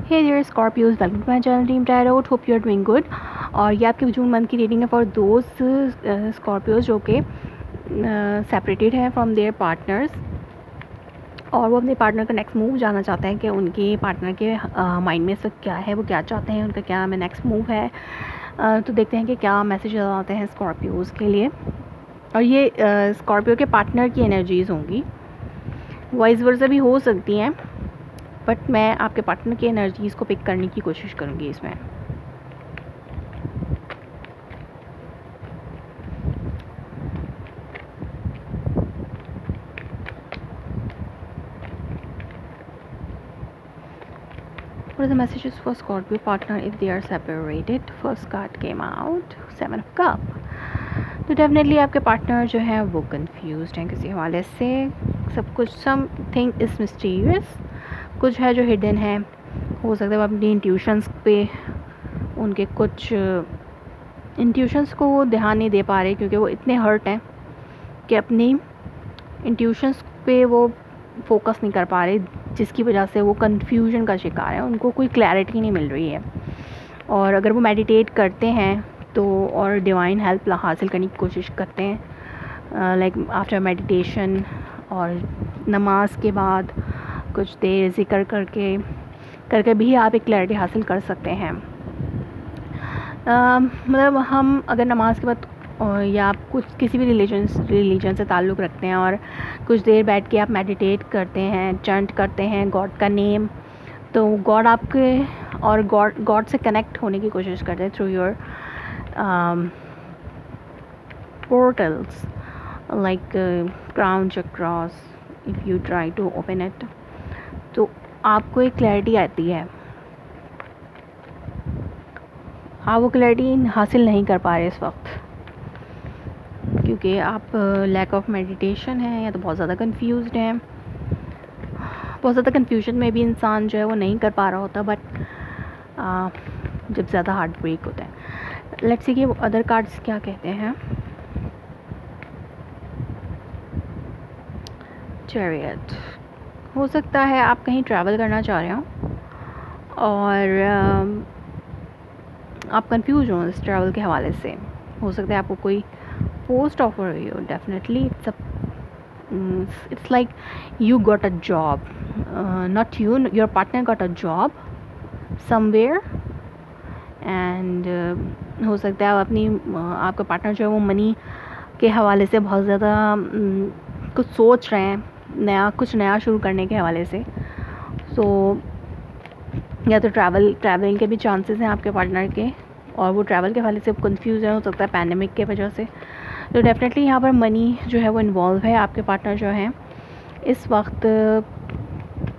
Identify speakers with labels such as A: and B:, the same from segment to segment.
A: Hey there Scorpios, welcome to my channel dream tarot. Hope you are doing good. और ये आपके June month की reading है for दोस्त स्कॉर्पियोज जो कि सेपरेटेड हैं फ्रॉम देयर पार्टनर्स, और वो अपने पार्टनर का नेक्स्ट मूव जानना चाहते हैं कि उनके पार्टनर के माइंड में इस वक्त क्या है, वो क्या चाहते हैं, उनका क्या नेक्स्ट मूव है। तो देखते हैं कि क्या मैसेज आते हैं स्कॉर्पियोज़ के लिए। और ये स्कॉर्पियो के पार्टनर की एनर्जीज़ होंगी, वाइस वर्सा भी हो सकती हैं, बट मैं आपके पार्टनर की एनर्जीज़ को पिक करने की कोशिश करूँगी इसमें। What are the messages for Scorpio partner if they are separated? First card came out, 7 of Cup. तो डेफिनेटली आपके पार्टनर जो है वो कंफ्यूज्ड हैं किसी हवाले से। सब कुछ समथिंग इज़ मिस्टीरियस, कुछ है जो हिडन है। हो सकता है वो अपनी इंट्यूशंस पे, उनके कुछ इंट्यूशंस को वो ध्यान नहीं दे पा रहे क्योंकि वो इतने हर्ट हैं कि अपनी इंट्यूशंस पे वो फोकस नहीं कर पा रहे, जिसकी वजह से वो कन्फ्यूजन का शिकार है। उनको कोई क्लैरिटी नहीं मिल रही है। और अगर वो मेडिटेट करते हैं तो और डिवाइन हेल्प हासिल करने की कोशिश करते हैं, लाइक आफ्टर मेडिटेशन और नमाज के बाद कुछ देर जिक्र करके भी आप एक क्लैरिटी हासिल कर सकते हैं। मतलब हम अगर नमाज के बाद या आप कुछ किसी भी रिलीजन से ताल्लुक़ रखते हैं और कुछ देर बैठ के आप मेडिटेट करते हैं, चैंट करते हैं गॉड का नेम, तो गॉड आपके और गॉड से कनेक्ट होने की कोशिश करते हैं through your portals like crown chakras. If you try to open it तो आपको एक क्लैरिटी आती है। आप वो क्लैरिटी हासिल नहीं कर पा रहे इस वक्त क्योंकि आप लैक ऑफ मेडिटेशन है या तो बहुत ज़्यादा कंफ्यूज्ड हैं। बहुत ज़्यादा कंफ्यूजन में भी इंसान जो है वो नहीं कर पा रहा होता, बट जब ज़्यादा हार्ट ब्रेक होता है। लेट्स सी कि अदर कार्ड्स क्या कहते हैं। चैरियट, हो सकता है आप कहीं ट्रैवल करना चाह रहे हो और आप कंफ्यूज हो इस ट्रैवल के हवाले से। हो सकता है आपको कोई पोस्ट ऑफर हुई हो। Definitely it's like you got a job, not you, your partner got a job somewhere, and हो सकता है आप अपनी आपका पार्टनर जो है वो मनी के हवाले से बहुत ज़्यादा कुछ सोच रहे हैं, कुछ नया शुरू करने के हवाले से। सो या तो ट्रैवलिंग के भी चांसेस हैं आपके पार्टनर के, और वो ट्रैवल के हवाले से कंफ्यूज है, हो सकता है पैंडेमिक के वजह से। तो डेफिनेटली यहाँ पर मनी जो है वो इन्वॉल्व है। आपके पार्टनर जो हैं इस वक्त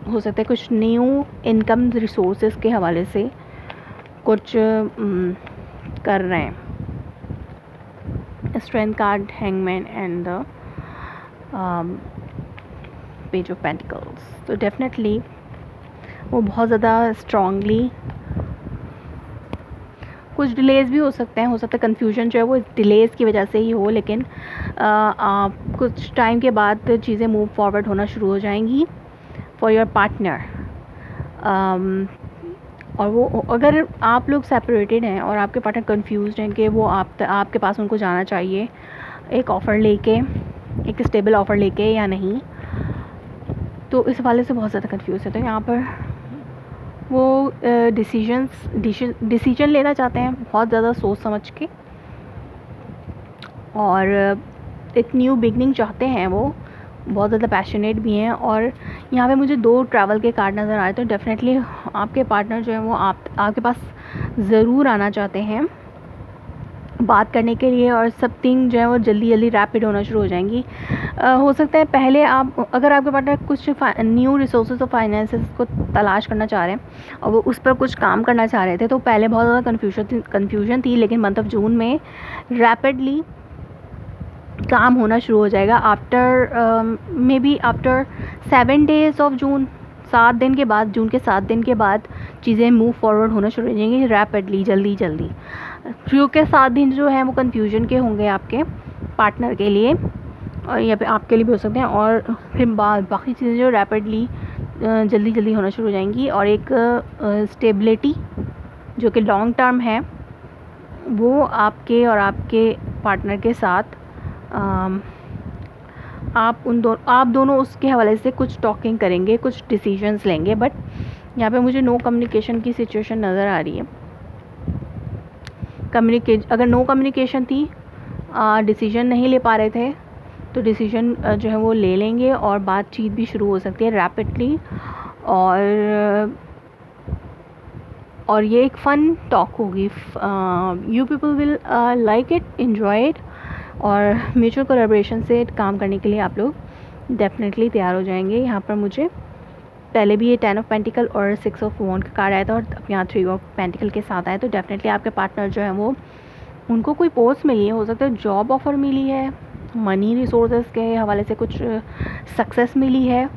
A: हो सकता है कुछ न्यू इनकम रिसोर्सेज के हवाले से कुछ कर रहे हैं। Strength card, hangman and the page of pentacles. तो डेफिनेटली वो बहुत ज़्यादा स्ट्रांगली, कुछ डिलेज़ भी हो सकते हैं। हो सकता है कन्फ्यूजन जो है वो डिलेज़ की वजह से ही हो, लेकिन कुछ टाइम के बाद चीज़ें मूव फॉरवर्ड होना शुरू हो जाएंगी फॉर योर पार्टनर। और वो अगर आप लोग सेपरेटेड हैं और आपके पार्टनर कंफ्यूज्ड हैं कि वो आपके पास उनको जाना चाहिए एक ऑफ़र लेके, एक स्टेबल ऑफ़र लेके या नहीं, तो इस हवाले से बहुत ज़्यादा कंफ्यूज है। तो यहाँ पर वो डिसीजन लेना चाहते हैं बहुत ज़्यादा सोच समझ के, और एक न्यू बिगनिंग चाहते हैं। वो बहुत ज़्यादा पैशनेट भी हैं। और यहाँ पे मुझे 2 ट्रैवल के कार्ड नज़र आए, तो डेफिनेटली आपके पार्टनर जो है वो आपके पास ज़रूर आना चाहते हैं बात करने के लिए, और सब थिंग जो है वो जल्दी रैपिड होना शुरू हो जाएंगी। हो सकता है पहले अगर आपके पार्टनर कुछ न्यू रिसोर्सेज और फाइनेंसेस को तलाश करना चाह रहे हैं और वो उस पर कुछ काम करना चाह रहे थे, तो पहले बहुत ज़्यादा कन्फ्यूजन थी, लेकिन मंथ ऑफ जून में रैपिडली काम होना शुरू हो जाएगा। May be after 7 days of June, 7 दिन के बाद, जून के 7 दिन के बाद चीज़ें मूव फॉरवर्ड होना शुरू हो जाएंगी रैपिडली, जल्दी। जून के 7 दिन जो है वो कन्फ्यूजन के होंगे आपके पार्टनर के लिए, और या फिर आपके लिए भी हो सकते हैं। और फिर बाकी चीज़ें जो रैपिडली जल्दी जल्दी होना शुरू हो जाएंगी, और एक स्टेबिलिटी जो कि लॉन्ग टर्म है वो आपके और आपके पार्टनर के साथ आप दोनों उसके हवाले से कुछ टॉकिंग करेंगे, कुछ डिसीजंस लेंगे। बट यहाँ पे मुझे नो कम्युनिकेशन की सिचुएशन नज़र आ रही है। अगर नो कम्युनिकेशन थी, डिसीजन नहीं ले पा रहे थे, तो डिसीजन जो है वो ले लेंगे और बातचीत भी शुरू हो सकती है रैपिडली। और ये एक फ़न टॉक होगी। You people will like it, enjoy it, और म्यूचुअल कोलैबोरेशन से काम करने के लिए आप लोग डेफिनेटली तैयार हो जाएंगे। यहाँ पर मुझे पहले भी ये 10 ऑफ पेंटिकल और 6 ऑफ वॉन्ड का कार्ड आया था, और अब यहाँ 3 ऑफ पेंटिकल के साथ आया। तो डेफिनेटली आपके पार्टनर जो है वो, उनको कोई पोस्ट मिली है, हो सकता है जॉब ऑफ़र मिली है, मनी रिसोर्सेज के हवाले से कुछ सक्सेस मिली है,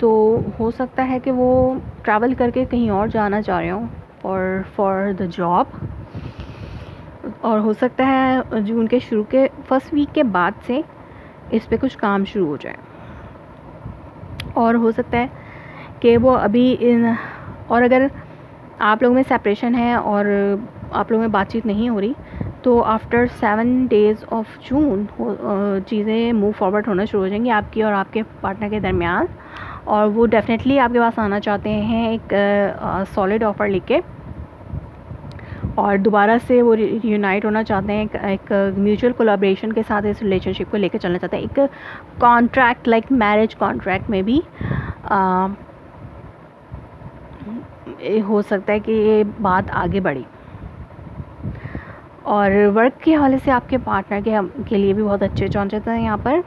A: तो हो सकता है कि वो ट्रैवल करके कहीं और जाना चाह रहे हों फॉर द जॉब। और हो सकता है जून के शुरू के फर्स्ट वीक के बाद से इस पे कुछ काम शुरू हो जाए, और हो सकता है कि वो अभी और अगर आप लोगों में सेपरेशन है और आप लोगों में बातचीत नहीं हो रही, तो आफ्टर 7 डेज़ ऑफ जून चीज़ें मूव फॉरवर्ड होना शुरू हो जाएंगी आपकी और आपके पार्टनर के दरमियान, और वो डेफिनेटली आपके पास आना चाहते हैं एक सॉलिड ऑफ़र लेके, और दोबारा से वो यूनाइट होना चाहते हैं, एक म्यूचुअल कोलैबोरेशन के साथ इस रिलेशनशिप को लेकर चलना चाहते हैं। एक कॉन्ट्रैक्ट लाइक मैरिज कॉन्ट्रैक्ट में भी हो सकता है कि ये बात आगे बढ़ी। और वर्क के हवाले से आपके पार्टनर के लिए भी बहुत अच्छे चांसेस हैं यहाँ पर।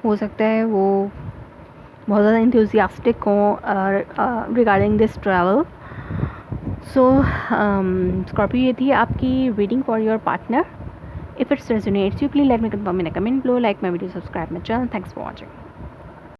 A: हो सकता है वो बहुत ज़्यादा इंथुसियास्टिक हों regarding this travel. So Scorpio, ये थी आपकी reading for your partner. If it's resonates you, please let me confirm in a comment below, like my video, subscribe my channel. Thanks for watching.